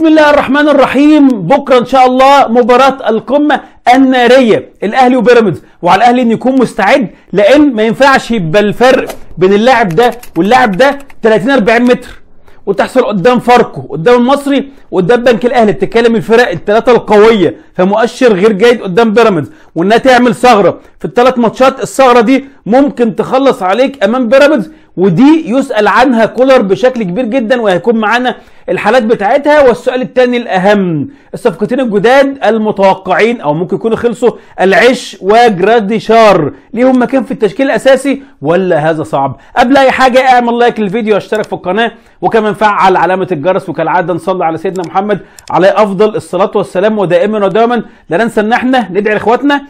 بسم الله الرحمن الرحيم. بكره ان شاء الله مباراه القمه الناريه الاهلي وبيراميدز، وعلى الاهلي ان يكون مستعد، لان ما ينفعش يبقى الفرق بين اللاعب ده واللاعب ده 30-40 متر وتحصل قدام فاركو، قدام المصري، وقدام بنك الاهلي. بتتكلم الفرق الثلاثه القويه، فمؤشر غير جيد قدام بيراميدز، وانها تعمل ثغره في الثلاث ماتشات. الثغره دي ممكن تخلص عليك امام بيراميدز، ودي يسأل عنها كولر بشكل كبير جدا، وهيكون معانا الحالات بتاعتها. والسؤال الثاني الاهم، الصفقتين الجداد المتوقعين او ممكن يكونوا خلصوا، العش وجراديشار، ليهم مكان في التشكيل الاساسي ولا هذا صعب؟ قبل اي حاجه اعمل لايك للفيديو واشترك في القناه، وكمان فعل علامه الجرس، وكالعاده نصلي على سيدنا محمد عليه افضل الصلاه والسلام. ودائما ودائما لا ننسى ان احنا ندعي لاخواتنا.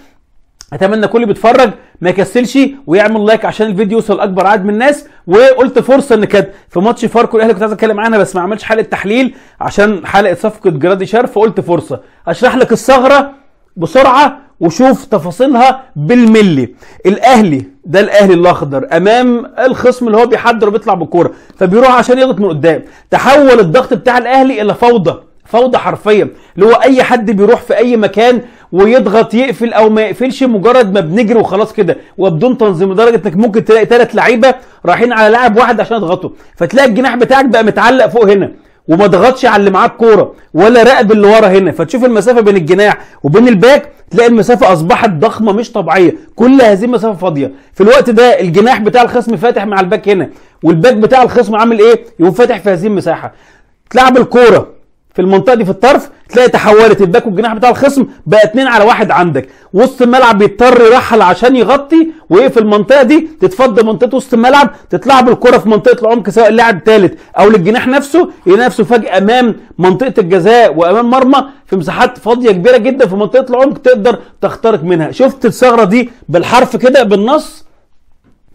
اتمنى كل اللي بيتفرج ما يكسلش ويعمل لايك عشان الفيديو يوصل لاكبر عدد من الناس. وقلت فرصه ان كانت في ماتش فاركو الاهلي كنت عايز اتكلم عنها، بس ما عملتش حلقه تحليل عشان حلقه صفقه جراديشار، فقلت فرصه اشرح لك الثغره بسرعه وشوف تفاصيلها بالملي. الاهلي ده الاهلي الاخضر امام الخصم اللي هو بيحضر وبيطلع بالكوره، فبيروح عشان يضغط من قدام. تحول الضغط بتاع الاهلي الى فوضى حرفيا، اللي هو اي حد بيروح في اي مكان ويضغط يقفل او ما يقفلش، مجرد ما بنجري وخلاص كده وبدون تنظيم، لدرجه انك ممكن تلاقي 3 لعيبه رايحين على لاعب واحد عشان يضغطوا، فتلاقي الجناح بتاعك بقى متعلق فوق هنا وما ضغطش على اللي معاه الكوره ولا راقب اللي ورا هنا، فتشوف المسافه بين الجناح وبين الباك، تلاقي المسافه اصبحت ضخمه مش طبيعيه، كل هذه المسافه فاضيه. في الوقت ده الجناح بتاع الخصم فاتح مع الباك هنا، والباك بتاع الخصم عامل ايه؟ يقوم فاتح في هذه المساحه. تلعب الكوره في المنطقه دي في الطرف، تلاقي تحولت الباك والجناح بتاع الخصم بقى 2 على 1 عندك. وسط الملعب بيضطر يرحل عشان يغطي ويقفل المنطقه دي، تتفضى منطقه وسط الملعب، تتلعب الكره في منطقه العمق سواء اللاعب الثالث او للجناح نفسه، يلاقي نفسه فجاه امام منطقه الجزاء وامام مرمى في مساحات فاضيه كبيره جدا في منطقه العمق تقدر تخترق منها. شفت الثغره دي بالحرف كده بالنص؟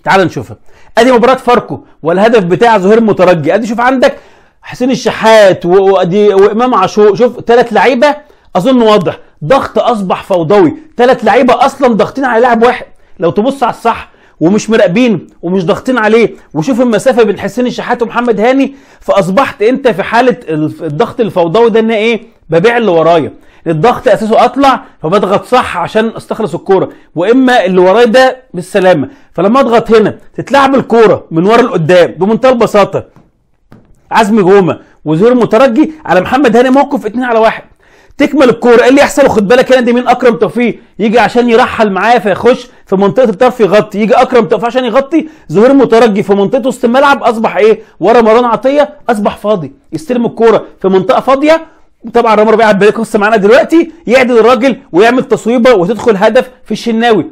تعال نشوفها. ادي مباراه فاركو والهدف بتاع زهير المترجي. ادي شوف عندك حسين الشحات وامام عاشور، شوف 3 لعيبه اظن واضح. ضغط اصبح فوضوي، 3 لعيبه اصلا ضاغطين على لاعب واحد لو تبص على الصح، ومش مراقبين ومش ضاغطين عليه. وشوف المسافه بين حسين الشحات ومحمد هاني، فاصبحت انت في حاله الضغط الفوضوي ده ان ايه؟ ببيع اللي ورايا. الضغط اساسه اطلع فبضغط صح عشان استخلص الكوره، واما اللي ورايا ده بالسلامه. فلما اضغط هنا تتلعب الكوره من ورا لقدام بمنتهى البساطه. عزمي جومه وزهير المترجي على محمد هاني، موقف 2 على 1. تكمل الكوره، ايه اللي يحصل؟ خد بالك هنا دي مين؟ اكرم توفيق يجي عشان يرحل معاه فيخش في منطقه الطرف يغطي، يجي اكرم توفيق عشان يغطي. زهير المترجي في منطقه وسط الملعب اصبح ايه؟ ورا مروان عطيه اصبح فاضي، يستلم الكوره في منطقه فاضيه. طبعا رامي ربيعه بالك قصه معانا دلوقتي، يعدل الراجل ويعمل تصويبه وتدخل هدف في الشناوي.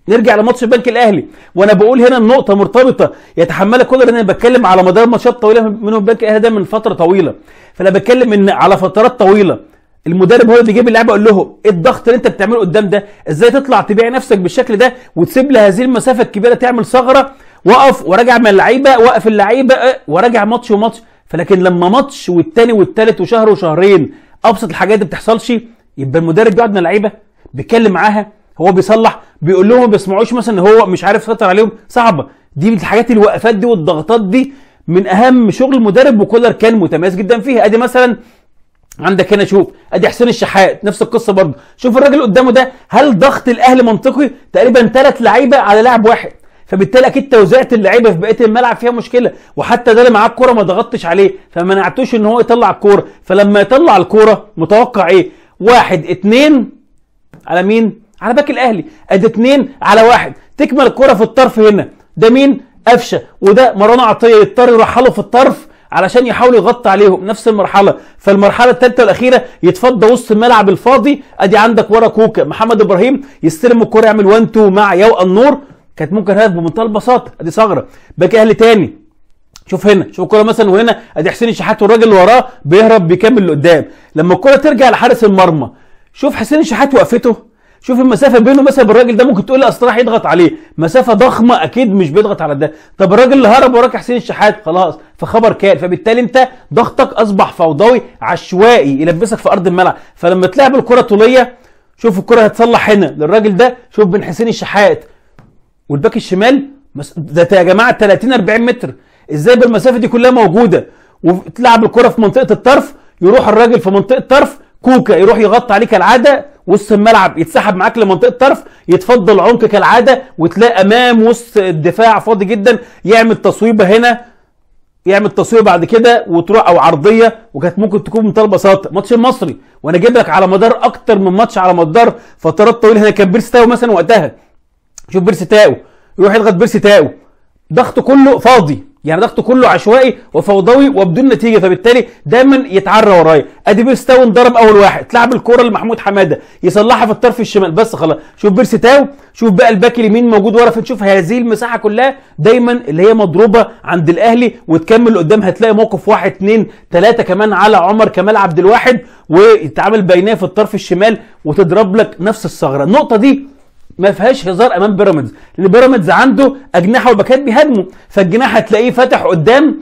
نرجع لماتش البنك الاهلي، وانا بقول هنا النقطه مرتبطه يتحملها كولر، ان انا بتكلم على مدار ماتشات طويله منهم البنك الاهلي ده من فتره طويله، فانا بتكلم ان على فترات طويله المدرب هو اللي بيجيب اللعيبه يقول لهم ايه الضغط اللي انت بتعمله قدام ده؟ ازاي تطلع تبيع نفسك بالشكل ده وتسيب لهذه المسافه الكبيره تعمل ثغره؟ وقف وراجع من اللعيبه، وقف اللعيبه وراجع ماتش وماتش. فلكن لما ماتش والتاني والتالت وشهر وشهرين ابسط الحاجات دي بتحصلش، يبقى المدرب بيقعد مع اللعيبه بيتكلم معاها، هو بيصلح، بيقول لهم ما بيسمعوش مثلا ان هو مش عارف يسيطر عليهم. صعبه دي من الحاجات، الوقفات دي والضغطات دي من اهم شغل المدرب، وكولر كان متميز جدا فيها. ادي مثلا عندك هنا، شوف ادي حسين الشحات نفس القصه برضه. شوف الراجل قدامه ده، هل ضغط الاهلي منطقي؟ تقريبا 3 لعيبه على لاعب واحد، فبالتالي اكيد توزيعات اللعيبه في بقيه الملعب فيها مشكله، وحتى ده اللي معاه الكوره ما ضغطتش عليه، فما منعتوش ان هو يطلع الكوره. فلما يطلع الكوره متوقع ايه؟ 1 2 على مين؟ على باك الاهلي. ادي 2 على 1. تكمل الكره في الطرف هنا، ده مين؟ قفشه، وده مروان عطيه، يضطر يرحله في الطرف علشان يحاول يغطي عليهم نفس المرحله. فالمرحله الثالثه والاخيره يتفضى وسط الملعب الفاضي. ادي عندك ورا كوكا محمد ابراهيم يستلم الكره يعمل 1 2 مع يو النور، كانت ممكن هدف بمنتهى البساطه. ادي ثغره باك اهلي تاني. شوف هنا، شوف الكوره مثلا، وهنا ادي حسين الشحات والراجل اللي وراه بيهرب بيكمل لقدام. لما الكوره ترجع لحارس المرمى، شوف حسين الشحات وقفته، شوف المسافه بينه مثلا بالراجل ده، ممكن تقول لي اصل راح يضغط عليه، مسافه ضخمه اكيد مش بيضغط على ده. طب الراجل اللي هرب وراك حسين الشحات خلاص فخبر كان، فبالتالي انت ضغطك اصبح فوضوي عشوائي يلبسك في ارض الملعب. فلما تلعب الكره طوليه، شوف الكره هتصلح هنا للراجل ده، شوف بين حسين الشحات والباك الشمال ده يا جماعه 30-40 متر، ازاي بالمسافه دي كلها موجوده؟ وتلعب الكره في منطقه الطرف، يروح الراجل في منطقه طرف، كوكا يروح يغطي عليه كالعاده، وسط الملعب يتسحب معاك لمنطقه طرف، يتفضل عمق كالعاده، وتلاقي امام وسط الدفاع فاضي جدا، يعمل تصويبه هنا، يعمل تصويبه بعد كده وتروح او عرضيه، وكانت ممكن تكون بمنتهى البساطه. ماتش المصري وانا جايب لك على مدار اكتر من ماتش، على مدار فترات طويله، هنا كان بيرسي تاو مثلا وقتها، شوف بيرسي تاو يروح يضغط بيرسي تاو، ضغطه كله فاضي، يعني ضغطه كله عشوائي وفوضوي وبدون نتيجه، فبالتالي دايما يتعرى ورايا. ادي بيرسي تاو انضرب اول واحد، تلعب الكوره لمحمود حماده يصلحها في الطرف الشمال، بس خلاص. شوف بيرسي تاو، شوف بقى الباك اليمين موجود ورا، فتشوف هذه المساحه كلها دايما اللي هي مضروبه عند الاهلي، وتكمل قدام هتلاقي موقف 1 2 3 كمان على عمر كمال عبد الواحد، ويتعامل بيناه في الطرف الشمال وتضرب لك نفس الثغره. النقطه دي ما فيهاش هزار امام بيراميدز، لان بيراميدز عنده اجنحه والباكات بيهاجموا، فالجناح هتلاقيه فاتح قدام،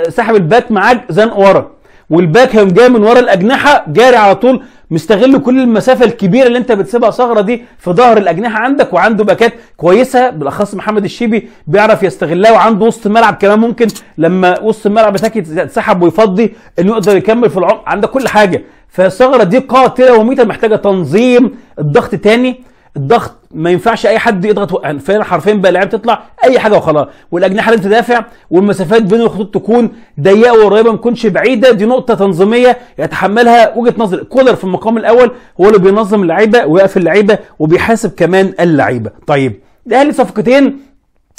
سحب الباك معاك زنق ورا، والباك هيقوم جاي من ورا الاجنحه جاري على طول، مستغل كل المسافه الكبيره اللي انت بتسيبها ثغره دي في ظهر الاجنحه عندك، وعنده باكات كويسه بالاخص محمد الشيبي بيعرف يستغلها، وعنده وسط الملعب كمان ممكن لما وسط الملعب بتاعك يتسحب ويفضي انه يقدر يكمل في العمق، عندك كل حاجه. فالثغره دي قاتله وميته، محتاجه تنظيم الضغط تاني. الضغط ما ينفعش اي حد يضغط، فعلا حرفيا بقى اللعيبه تطلع اي حاجه وخلاص، والاجنحه لازم تدافع، والمسافات بين الخطوط تكون ضيقه وقريبه ما تكونش بعيده. دي نقطه تنظيميه يتحملها وجهه نظر كولر في المقام الاول، هو اللي بينظم اللعيبه ويقف اللعيبه وبيحاسب كمان اللعيبه. طيب الاهلي صفقتين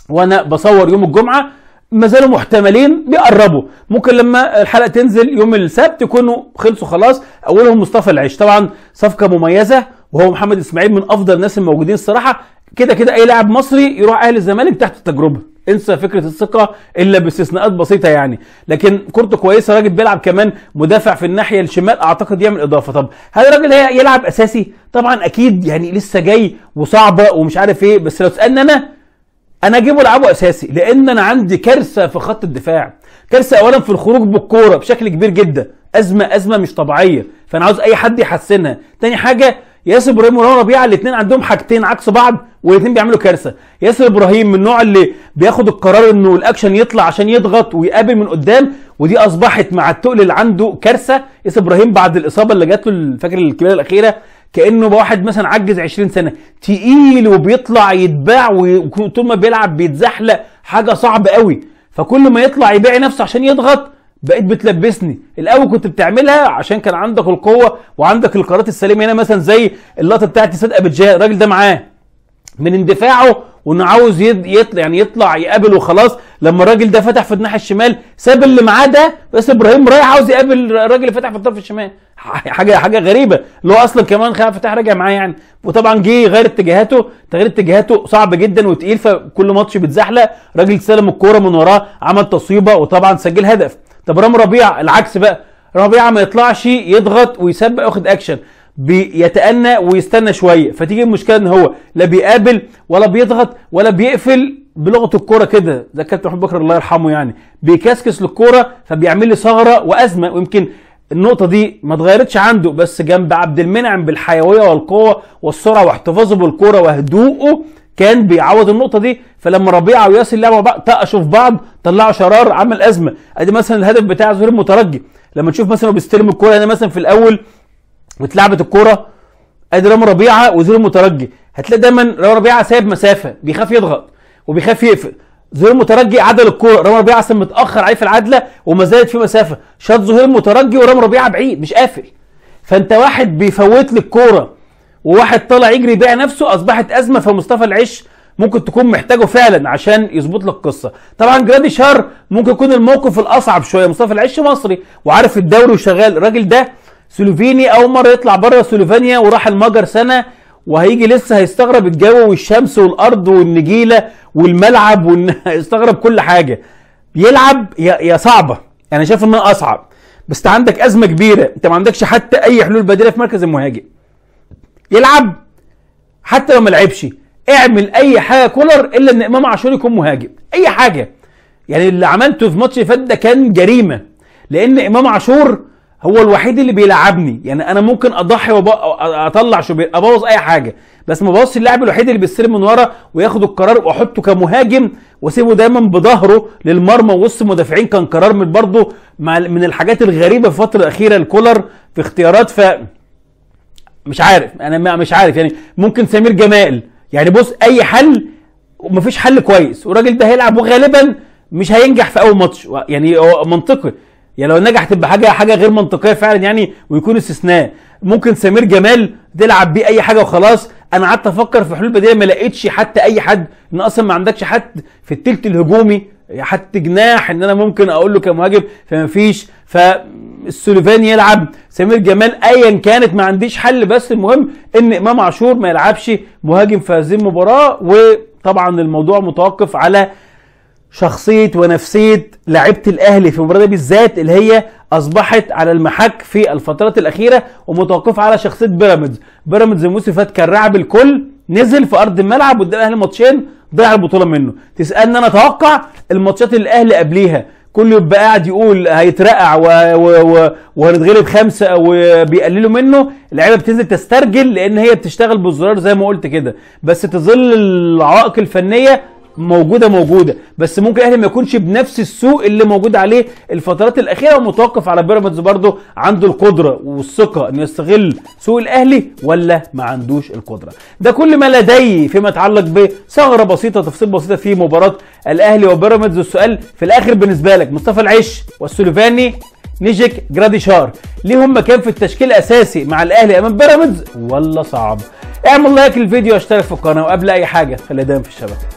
وانا بصور يوم الجمعه ما زالوا محتملين بيقربوا، ممكن لما الحلقه تنزل يوم السبت يكونوا خلصوا خلاص. اولهم مصطفى العيش، طبعا صفقه مميزه، وهو محمد اسماعيل من افضل الناس الموجودين الصراحه. كده كده اي لاعب مصري يروح اهلي الزمالك تحت التجربه، انسى فكره الثقه الا باستثناءات بسيطه يعني، لكن كورته كويسه، راجل بيلعب كمان مدافع في الناحيه الشمال، اعتقد يعمل اضافه. طب هل الراجل يلعب اساسي؟ طبعا اكيد، يعني لسه جاي وصعبه ومش عارف ايه، بس لو تسالني انا اجيبه العبه اساسي، لان انا عندي كارثه في خط الدفاع. كارثه اولا في الخروج بالكوره بشكل كبير جدا، ازمه مش طبيعيه، فانا عاوز اي حد يحسنها. تاني حاجه ياسر ابراهيم ورامي ربيعه، الاثنين عندهم حاجتين عكس بعض والاثنين بيعملوا كارثه. ياسر ابراهيم من النوع اللي بياخد القرار انه الاكشن يطلع عشان يضغط ويقابل من قدام، ودي اصبحت مع التقل اللي عنده كارثه. ياسر ابراهيم بعد الاصابه اللي جات له فاكر الكبيره الاخيره، كانه واحد مثلا عجز 20 سنه، تقيل وبيطلع يتباع، وطول ما بيلعب بيتزحلق، حاجه صعبه قوي. فكل ما يطلع يبيع نفسه عشان يضغط، بقيت بتلبسني. الاول كنت بتعملها عشان كان عندك القوه وعندك القرارات السليمه، هنا مثلا زي اللقطه بتاعت سيد ابيجان، الراجل ده معاه من اندفاعه وانه عاوز يطلع يقابل وخلاص. لما الراجل ده فتح في الناحيه الشمال ساب اللي معاه ده، بس ابراهيم رايح عاوز يقابل الراجل اللي فتح في الطرف الشمال، حاجه غريبه، اللي هو اصلا كمان خالد فتح راجع معاه يعني. وطبعا جه غير اتجاهاته، تغيير اتجاهاته صعب جدا وتقيل، فكل ماتش بيتزحلق، راجل استلم الكوره من وراه عمل تصويبه وطبعا سجل هدف. طب رامي ربيعه العكس بقى، رامي ربيعه ما يطلعش يضغط ويسبق ياخد اكشن، بيتأنى ويستنى شويه، فتيجي المشكله ان هو لا بيقابل ولا بيضغط ولا بيقفل بلغه الكوره كده، زي كابتن محمود بكر الله يرحمه يعني، بيكسكس للكوره، فبيعمل لي ثغره وازمه. ويمكن النقطه دي ما اتغيرتش عنده، بس جنب عبد المنعم بالحيويه والقوه والسرعه واحتفاظه بالكوره وهدوءه كان بيعوض النقطه دي. فلما ربيعه وياسر لعبوا بعض، طقشوا في بعض، طلعوا شرار، عمل ازمه. ادي مثلا الهدف بتاع زهير المترجي، لما تشوف مثلا بيستلم الكوره هنا مثلا في الاول واتلعبت الكوره، ادي رامي ربيعه وزهير المترجي، هتلاقي دايما رامي ربيعه سايب مسافه، بيخاف يضغط وبيخاف يقفل. زهير المترجي عدل الكوره، رامي ربيعه اصلا متاخر عليه في العدله وما زالت في مسافه، شاط زهير المترجي ورامي ربيعه بعيد مش قافل. فانت واحد بيفوت لك الكوره وواحد طالع يجري يبيع نفسه، اصبحت ازمه. فمصطفى العيش ممكن تكون محتاجه فعلا عشان يظبط لك القصه. طبعا جرادي شار ممكن يكون الموقف الاصعب شويه، مصطفى العيش مصري وعارف الدوري وشغال، الراجل ده سلوفيني، اول مره يطلع بره سلوفينيا وراح المجر سنه، وهيجي لسه هيستغرب الجو والشمس والارض والنجيله والملعب هيستغرب كل حاجه. يلعب يا صعبه، انا شايف انها اصعب، بس انت عندك ازمه كبيره، انت ما عندكش حتى اي حلول بديله في مركز المهاجم. يلعب حتى لو ما لعبش، اعمل اي حاجه كولر الا ان امام عاشور يكون مهاجم، اي حاجه. يعني اللي عملته في ماتش اللي فات ده كان جريمه، لان امام عاشور هو الوحيد اللي بيلعبني. يعني انا ممكن اضحي واطلع شوبير ابوظ اي حاجه، بس ما بوظش اللاعب الوحيد اللي بيستلم من ورا وياخد القرار، واحطه كمهاجم واسيبه دايما بظهره للمرمى وسط مدافعين. كان قرار من برضه من الحاجات الغريبه في الفتره الاخيره الكولر في اختيارات. ف مش عارف، انا مش عارف يعني. ممكن سمير جمال، يعني بص اي حل ومفيش حل كويس، والراجل ده هيلعب وغالبا مش هينجح في اول ماتش. يعني هو منطقي، يعني لو نجح تبقى حاجه غير منطقيه فعلا يعني، ويكون استثناء. ممكن سمير جمال تلعب بيه اي حاجه وخلاص. انا قعدت افكر في حلول بديله ما لقيتش حتى اي حد، ان اصلا ما عندكش حد في التلت الهجومي حتى جناح ان انا ممكن اقول له كمهاجم، فما فيش. فالسوليفان يلعب، سمير جمال، ايا كانت ما عنديش حل. بس المهم ان امام عاشور ما يلعبش مهاجم في هذه المباراه. وطبعا الموضوع متوقف على شخصيه ونفسيه لاعيبه الاهلي في المباراه دي بالذات، اللي هي اصبحت على المحك في الفترات الاخيره، ومتوقفه على شخصيه بيراميدز. بيراميدز الموسم اللي فات كان رعب الكل، نزل في ارض الملعب قدام الاهلي ماتشين ضيع البطوله منه. تسالني انا اتوقع الماتشات اللي الاهلي قبليها كله يبقى قاعد يقول هيترقع وهنتغلب 5 او بيقللوا منه. اللعيبه بتنزل تسترجل لان هي بتشتغل بالزرار زي ما قلت كده، بس تظل العوائق الفنيه موجوده. بس ممكن الاهلي ما يكونش بنفس السوق اللي موجود عليه الفترات الاخيره، ومتوقف على بيراميدز برضه عنده القدره والثقه انه يستغل سوق الاهلي ولا ما عندوش القدره. ده كل ما لدي فيما يتعلق بثغره بسيطه، تفصيل بسيطه في مباراه الاهلي وبيراميدز. السؤال في الاخر بالنسبه لك، مصطفى العش والسوليفاني نيجيك جراديشار ليهم مكان في التشكيل الاساسي مع الاهلي امام بيراميدز ولا صعب؟ اعمل لايك للفيديو واشترك في القناه، وقبل اي حاجه خلينا دايما في الشبكه.